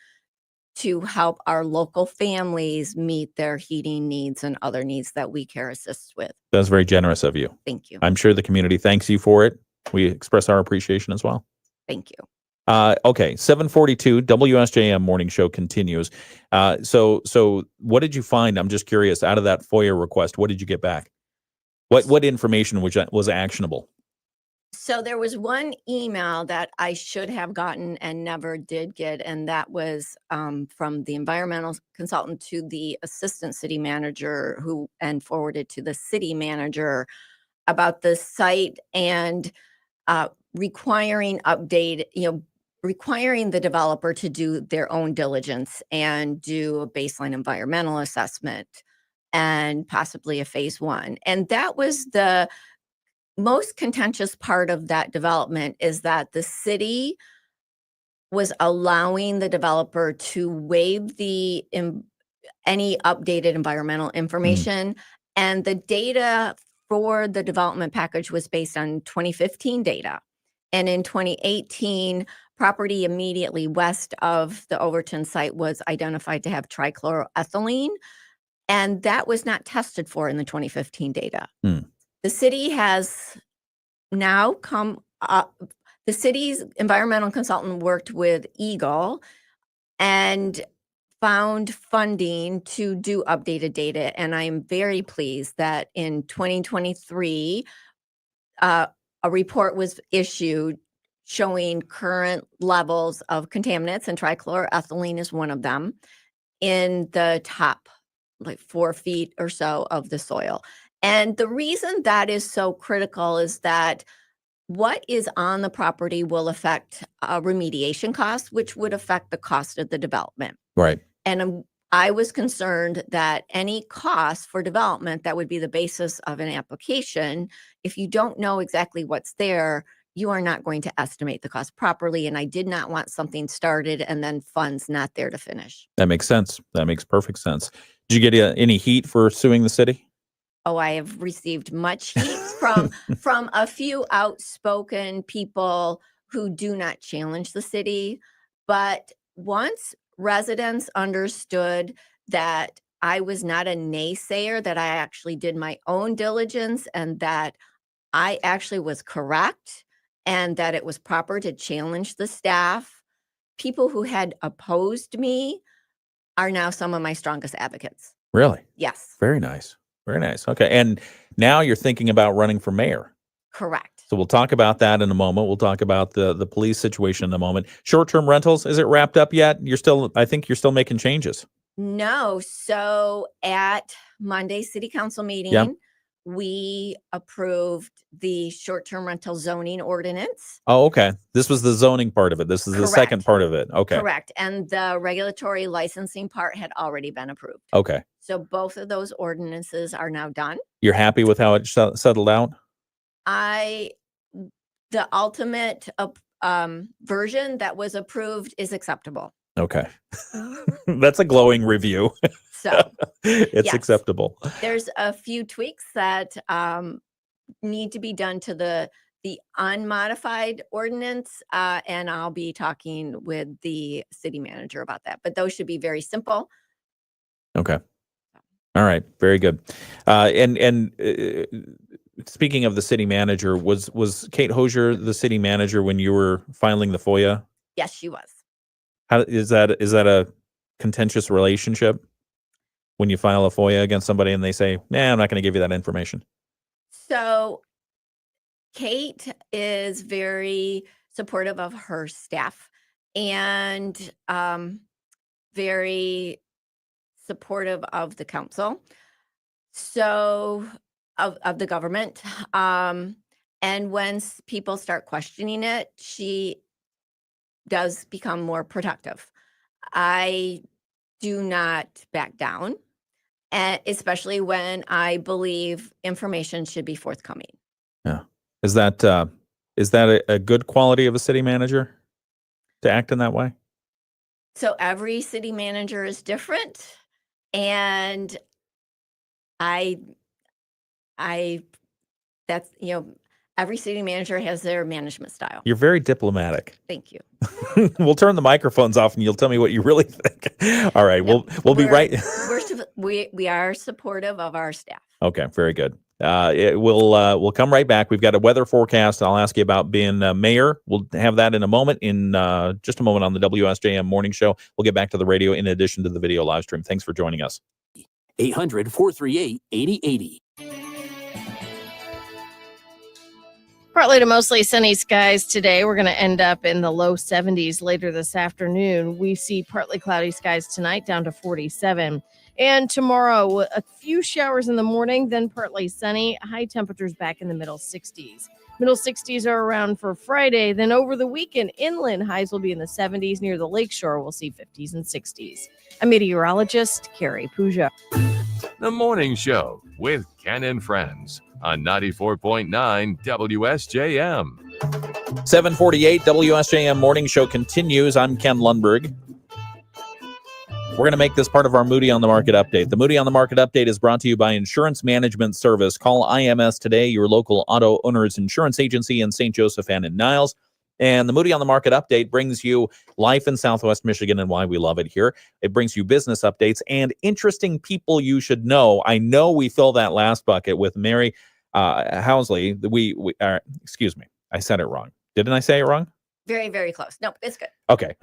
to help our local families meet their heating needs and other needs that We Care assists with. That's very generous of you. Thank you. I'm sure the community thanks you for it. We express our appreciation as well. Thank you. Okay, 742 WSJM morning show continues. So what did you find? I'm just curious. Out of that FOIA request, what did you get back? What information was actionable? So there was one email that I should have gotten and never did get, and that was from the environmental consultant to the assistant city manager and forwarded to the city manager about the site and requiring the developer to do their own diligence and do a baseline environmental assessment and possibly a phase 1. And that was the most contentious part of that development, is that the city was allowing the developer to waive any updated environmental information. And the data for the development package was based on 2015 data. And in 2018, property immediately west of the Overton site was identified to have trichloroethylene, and that was not tested for in the 2015 data. The city has now come up, the city's environmental consultant worked with Eagle and found funding to do updated data. And I'm very pleased that in 2023, a report was issued showing current levels of contaminants, and trichloroethylene is one of them, in the top 4 feet or so of the soil. And the reason that is so critical is that what is on the property will affect remediation costs, which would affect the cost of the development. Right. And I was concerned that any cost for development that would be the basis of an application, if you don't know exactly what's there, you are not going to estimate the cost properly. And I did not want something started and then funds not there to finish. That makes sense. That makes perfect sense. Did you get any heat for suing the city? Oh, I have received much heat from a few outspoken people who do not challenge the city. But once residents understood that I was not a naysayer, that I actually did my own diligence and that I actually was correct and that it was proper to challenge the staff, people who had opposed me are now some of my strongest advocates. Really? Yes. Very nice. Very nice. Okay. And now you're thinking about running for mayor. Correct. So we'll talk about that in a moment. We'll talk about the police situation in a moment. Short-term rentals, is it wrapped up yet? I think you're still making changes. No. So at Monday's city council meeting, we approved the short-term rental zoning ordinance. Oh, okay. This was the zoning part of it. This is the second part of it. Okay. Correct. And the regulatory licensing part had already been approved. Okay. So both of those ordinances are now done. You're happy with how it settled out? The ultimate version that was approved is acceptable. Okay. That's a glowing review. So it's yes. acceptable. There's a few tweaks that need to be done to the unmodified ordinance, and I'll be talking with the city manager about that. But those should be very simple. Okay. All right. Very good. And speaking of the city manager, was Kate Hosier the city manager when you were filing the FOIA? Yes, she was. How is that a contentious relationship when you file a FOIA against somebody and they say, "Nah, I'm not going to give you that information"? So Kate is very supportive of her staff and very supportive of the council, so of the government. And when people start questioning it, she does become more protective. I do not back down, and especially when I believe information should be forthcoming. Yeah. Is that a good quality of a city manager to act in that way? So every city manager is different, and that's, every city manager has their management style. You're very diplomatic. Thank you. We'll turn the microphones off and you'll tell me what you really think. All right. Yep. We'll be right. We are supportive of our staff. Okay. Very good. We'll come right back. We've got a weather forecast. I'll ask you about being mayor. We'll have that in a moment, just a moment on the WSJM morning show. We'll get back to the radio in addition to the video live stream. Thanks for joining us. 800-438-8080. Partly to mostly sunny skies today. We're going to end up in the low 70s later this afternoon. We see partly cloudy skies tonight down to 47. And tomorrow, a few showers in the morning, then partly sunny. High temperatures back in the middle 60s. Middle 60s are around for Friday. Then over the weekend, inland highs will be in the 70s. Near the lakeshore, we'll see 50s and 60s. I'm meteorologist Carrie Puja. The Morning Show with Ken and Friends on 94.9 WSJM. 748 WSJM morning show continues. I'm Ken Lundberg. We're going to make this part of our Moody on the Market update. The Moody on the Market update is brought to you by Insurance Management Service. Call IMS today, your local auto owner's insurance agency in St. Joseph and in Niles. And the Moody on the Market update brings you life in Southwest Michigan and why we love it here. It brings you business updates and interesting people you should know. I know we fill that last bucket with Mary Hosley. Excuse me, I said it wrong. Didn't I say it wrong? Very, very close. No, it's good. Okay.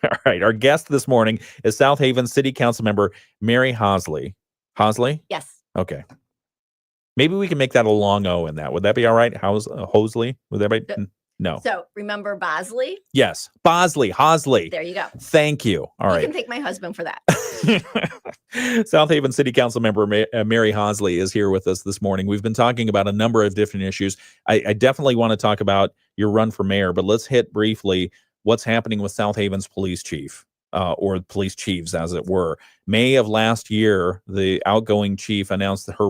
All right. Our guest this morning is South Haven City Councilmember Mary Hosley. Hosley? Yes. Okay. Maybe we can make that a long O in that. Would that be all right? Hosley? Would that be? No. So remember Bosley? Yes. Bosley. Hosley. There you go. Thank you. All right. You can thank my husband for that. South Haven City Council member Mary Hosley is here with us this morning. We've been talking about a number of different issues. I definitely want to talk about your run for mayor, but let's hit briefly what's happening with South Haven's police chief. or police chiefs, as it were. May of last year, the outgoing chief announced her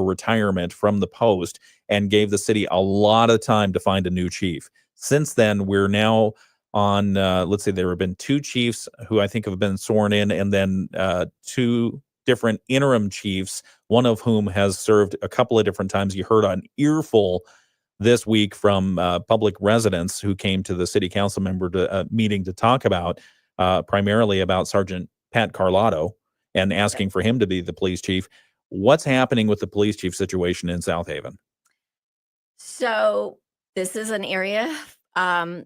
retirement from the post and gave the city a lot of time to find a new chief. Since then, we're now on, let's say there have been 2 chiefs who I think have been sworn in, and then 2 different interim chiefs, one of whom has served a couple of different times. You heard an earful this week from public residents who came to the city council member meeting to talk about primarily about Sergeant Pat Carlotto and asking for him to be the police chief. What's happening with the police chief situation in South Haven? So this is an area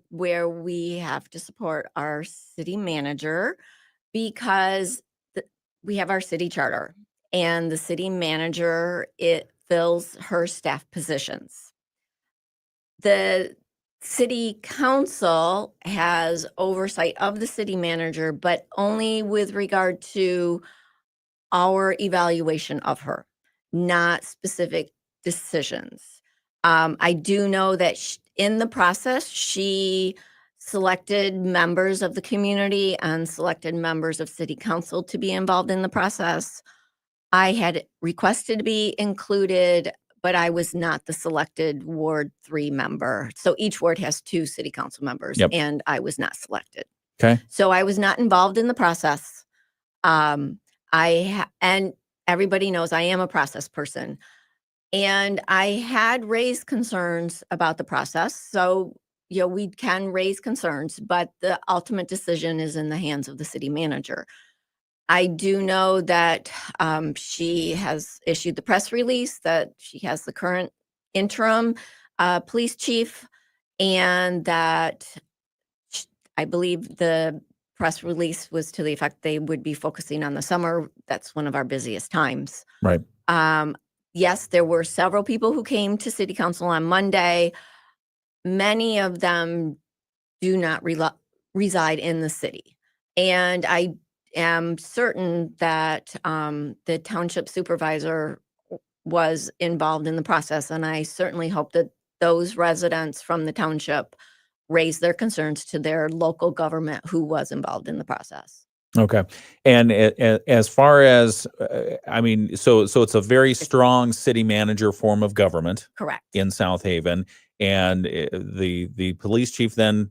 where we have to support our city manager because we have our city charter, and the city manager, it fills her staff positions. The city council has oversight of the city manager, but only with regard to our evaluation of her, not specific decisions. I do know that in the process, she selected members of the community and selected members of city council to be involved in the process. I had requested to be included, but I was not the selected Ward 3 member. So each ward has 2 city council members, and I was not selected. Okay. So I was not involved in the process. And everybody knows I am a process person. And I had raised concerns about the process. So, we can raise concerns, but the ultimate decision is in the hands of the city manager. I do know that she has issued the press release that she has the current interim police chief, and that I believe the press release was to the effect they would be focusing on the summer. That's one of our busiest times. Right. Yes, there were several people who came to city council on Monday. Many of them do not reside in the city. And I am certain that the township supervisor was involved in the process. And I certainly hope that those residents from the township raise their concerns to their local government who was involved in the process. Okay. And as far as, so it's a very strong city manager form of government. Correct. In South Haven. And the police chief then,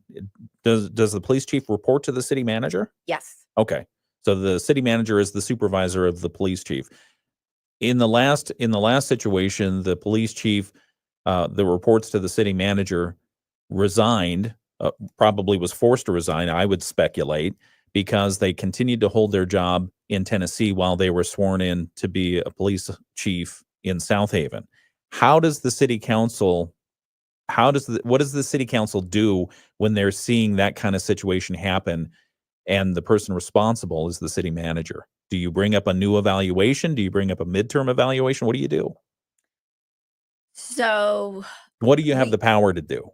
does the police chief report to the city manager? Yes. Okay. So the city manager is the supervisor of the police chief. In the last situation, the police chief, the reports to the city manager, resigned, probably was forced to resign, I would speculate, because they continued to hold their job in Tennessee while they were sworn in to be a police chief in South Haven. How does the city council, what does the city council do when they're seeing that kind of situation happen and the person responsible is the city manager? Do you bring up a new evaluation? Do you bring up a midterm evaluation? What do you do? So what do you have the power to do?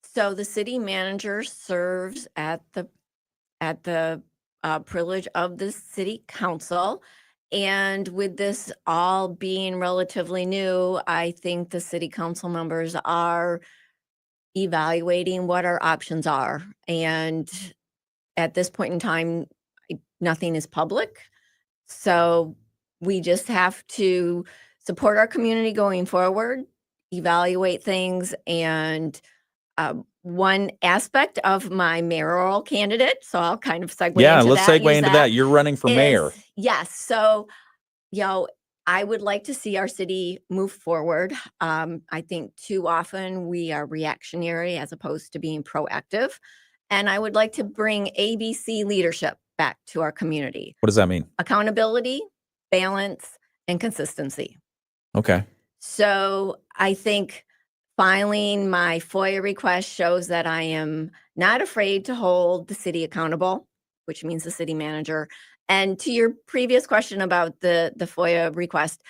So the city manager serves at the privilege of the city council. And with this all being relatively new, I think the city council members are evaluating what our options are. And at this point in time, nothing is public. So we just have to support our community going forward, evaluate things, and one aspect of my mayoral candidate, so I'll kind of segue into that. Let's segue into that. You're running for mayor. Yes. So, I would like to see our city move forward. I think too often we are reactionary as opposed to being proactive. And I would like to bring ABC leadership back to our community. What does that mean? Accountability, balance, and consistency. Okay. So I think filing my FOIA request shows that I am not afraid to hold the city accountable, which means the city manager. And to your previous question about the FOIA request,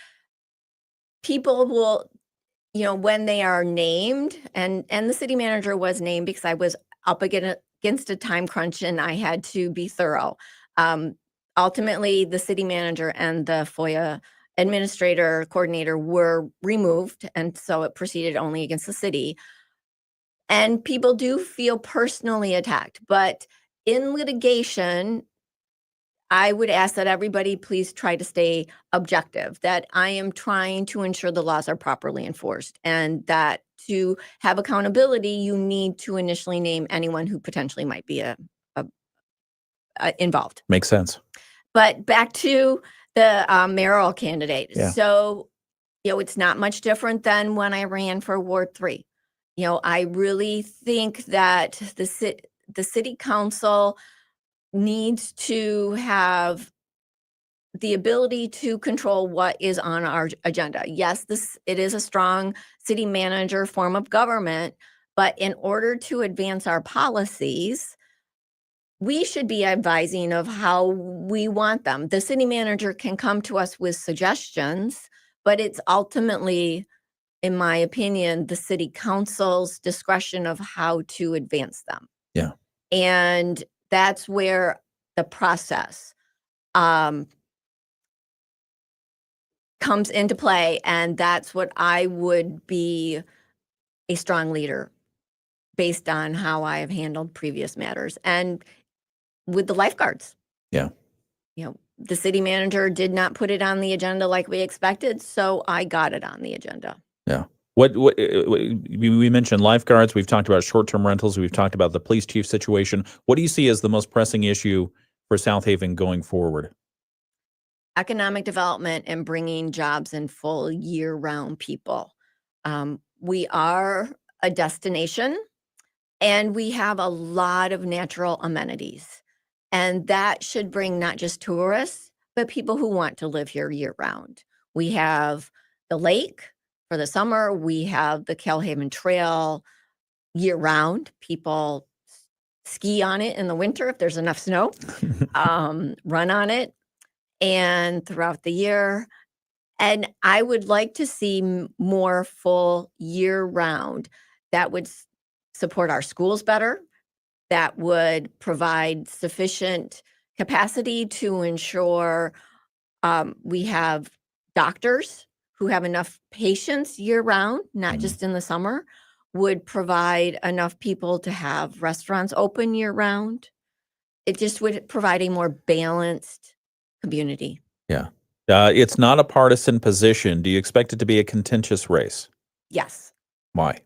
people will, when they are named, and the city manager was named because I was up against a time crunch and I had to be thorough. Ultimately, the city manager and the FOIA administrator coordinator were removed, and so it proceeded only against the city. And people do feel personally attacked, but in litigation, I would ask that everybody please try to stay objective, that I am trying to ensure the laws are properly enforced, and that to have accountability, you need to initially name anyone who potentially might be involved. Makes sense. But back to the mayoral candidate. Yeah. So, it's not much different than when I ran for Ward 3. I really think that the city council needs to have the ability to control what is on our agenda. Yes, it is a strong city manager form of government, but in order to advance our policies, we should be advising of how we want them. The city manager can come to us with suggestions, but it's ultimately, in my opinion, the city council's discretion of how to advance them. Yeah. And that's where the process comes into play. And that's what I would be a strong leader based on how I have handled previous matters. And with the lifeguards. Yeah. The city manager did not put it on the agenda like we expected, so I got it on the agenda. Yeah. What we mentioned lifeguards, we've talked about short-term rentals, we've talked about the police chief situation. What do you see as the most pressing issue for South Haven going forward? Economic development and bringing jobs and full year-round people. We are a destination, and we have a lot of natural amenities. And that should bring not just tourists, but people who want to live here year-round. We have the lake for the summer. We have the Kelhaven Trail year-round. People ski on it in the winter if there's enough snow, run on it, and throughout the year. And I would like to see more full year-round. That would support our schools better. That would provide sufficient capacity to ensure we have doctors who have enough patients year-round, not just in the summer, would provide enough people to have restaurants open year-round. It just would provide a more balanced community. Yeah. It's not a partisan position. Do you expect it to be a contentious race? Yes. Why?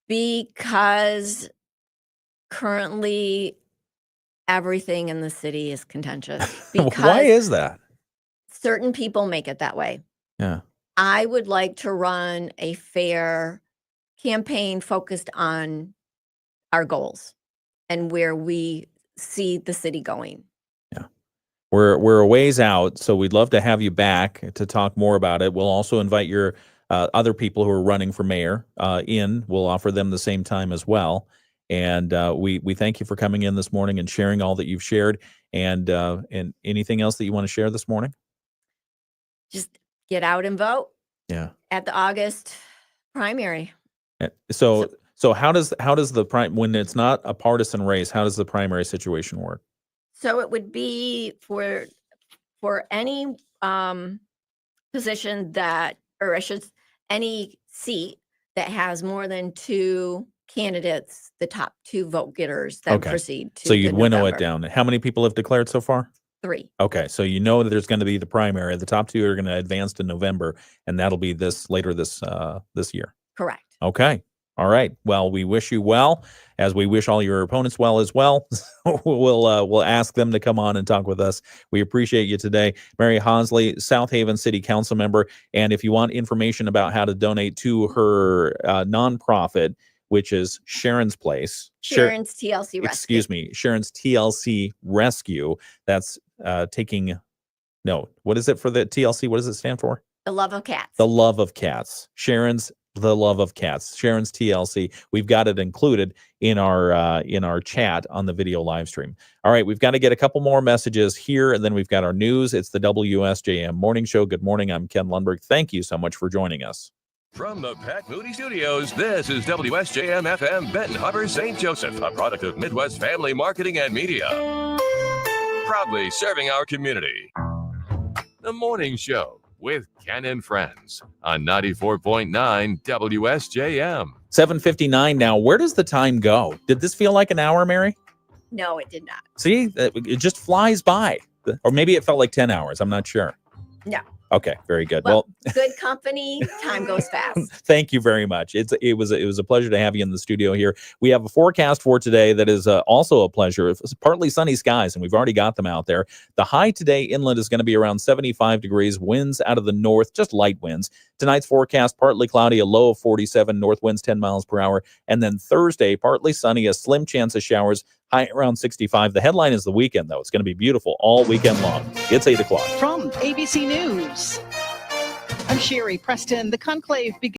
Because currently everything in the city is contentious. Because why is that? certain people make it that way. Yeah. I would like to run a fair campaign focused on our goals and where we see the city going. We're a ways out, so we'd love to have you back to talk more about it. We'll also invite your other people who are running for mayor in. We'll offer them the same time as well. And we thank you for coming in this morning and sharing all that you've shared. And anything else that you want to share this morning? Just get out and vote. Yeah. At the August primary. So how does the when it's not a partisan race, how does the primary situation work? So it would be for any position that, or any seat that has more than 2 candidates, the top 2 vote getters that proceed to So you'd the winnow it November. down. How many people have declared so far? 3. Okay, so you know that there's going to be the primary. The top 2 are going to advance to November, and that'll be later this year. Correct. Okay. All right. Well, we wish you well, as we wish all your opponents well as well. We'll ask them to come on and talk with us. We appreciate you today, Mary Hosley, South Haven City Council member. And if you want information about how to donate to her nonprofit, which is Sharon's Place, Sharon's TLC Rescue. Excuse me, Sharon's TLC Rescue. That's what is it for the TLC? What does it stand for? The Love of Cats. The Love of Cats. Sharon's The Love of Cats. Sharon's TLC. We've got it included in our chat on the video live stream. All right, we've got to get a couple more messages here, and then we've got our news. It's the WSJM Morning Show. Good morning. I'm Ken Lundberg. Thank you so much for joining us. From the Pat Moody Studios, this is WSJM FM Benton Harbor, St. Joseph, a product of Midwest Family Marketing and Media. Proudly serving our community. The Morning Show with Ken and Friends on 94.9 WSJM. 7:59 now. Where does the time go? Did this feel like an hour, Mary? No, it did not. See, it just flies by. Or maybe it felt like 10 hours. I'm not sure. No. Okay, very good. Well, good company. Time goes fast. Thank you very much. It was a pleasure to have you in the studio here. We have a forecast for today that is also a pleasure. It's partly sunny skies, and we've already got them out there. The high today inland is going to be around 75 degrees. Winds out of the north, just light winds. Tonight's forecast, partly cloudy, a low of 47, north winds 10 miles per hour. And then Thursday, partly sunny, a slim chance of showers, high around 65. The headline is the weekend, though. It's going to be beautiful all weekend long. It's 8 o'clock. From ABC News, I'm Sherry Preston. The conclave begins.